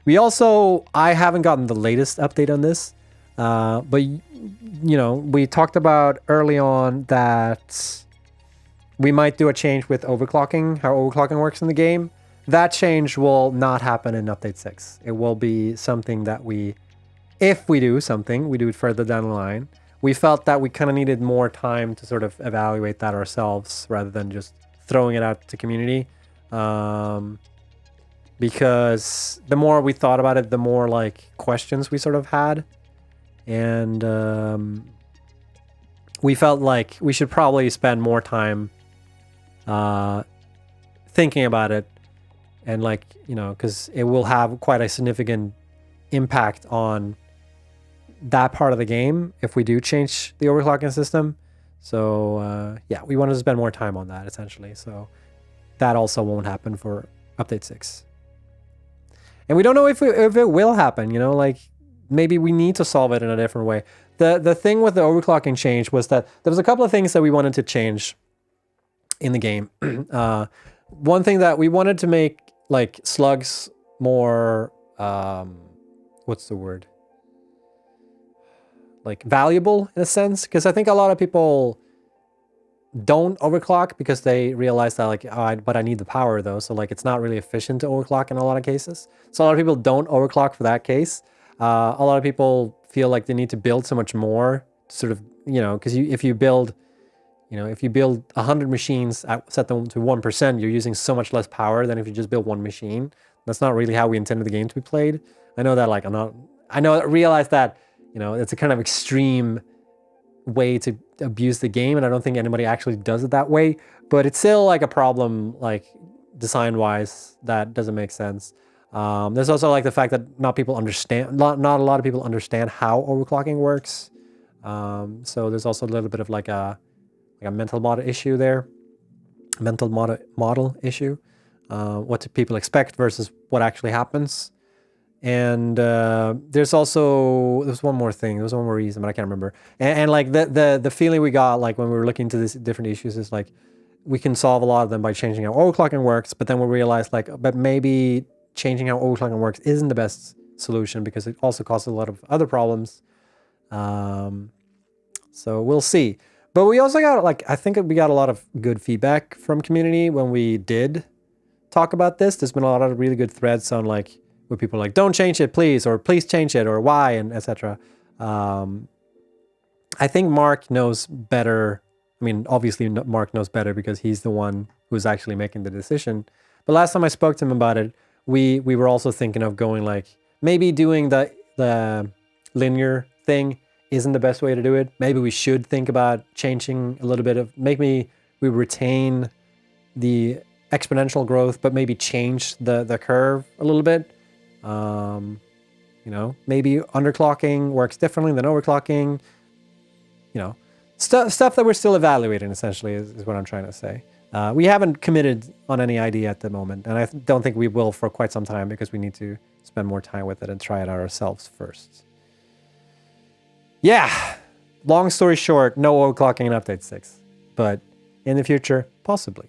I haven't gotten the latest update on this, but we talked about early on that we might do a change with overclocking, how overclocking works in the game. That change will not happen in update 6. It will be something that if we do something, we do it further down the line. We felt that we kind of needed more time to sort of evaluate that ourselves rather than just throwing it out to community. Because the more we thought about it, the more like questions we sort of had. And we felt like we should probably spend more time thinking about it. And like, because it will have quite a significant impact on that part of the game if we do change the overclocking system. So yeah, we wanted to spend more time on that essentially. So that also won't happen for update 6. And we don't know if it will happen, like maybe we need to solve it in a different way. The thing with the overclocking change was that there was a couple of things that we wanted to change in the game. One thing that we wanted to make like slugs more, what's the word? Like valuable in a sense, because I think a lot of people don't overclock because they realize that like, but I need the power though. So like, it's not really efficient to overclock in a lot of cases. So a lot of people don't overclock for that case. A lot of people feel like they need to build so much more to sort of, because if you build 100 machines, set them to 1%, you're using so much less power than if you just build one machine. That's not really how we intended the game to be played. I know that like, I realize that, it's a kind of extreme way to abuse the game, and I don't think anybody actually does it that way, but it's still like a problem, like design wise, that doesn't make sense. There's also like the fact that not a lot of people understand how overclocking works. So there's also a little bit of like a mental model issue there. Model issue. What do people expect versus what actually happens? And there's one more thing. There's one more reason, but I can't remember. And like the feeling we got like when we were looking into these different issues is like we can solve a lot of them by changing how overclocking works, but then we realized like, but maybe changing how overclocking works isn't the best solution because it also causes a lot of other problems. So we'll see. But we also got I think we got a lot of good feedback from community when we did talk about this. There's been a lot of really good threads on like where people are like, don't change it, please, or please change it, or why, and etc. I think Mark knows better. I mean, obviously Mark knows better because he's the one who's actually making the decision. But last time I spoke to him about it, we were also thinking of going like, maybe doing the linear thing isn't the best way to do it. Maybe we should think about changing a little bit of, maybe we retain the exponential growth, but maybe change the curve a little bit. Maybe underclocking works differently than overclocking. Stuff that we're still evaluating essentially is what I'm trying to say. We haven't committed on any idea at the moment, and I don't think we will for quite some time because we need to spend more time with it and try it out ourselves first. Yeah, long story short, no overclocking in update 6, but in the future, possibly.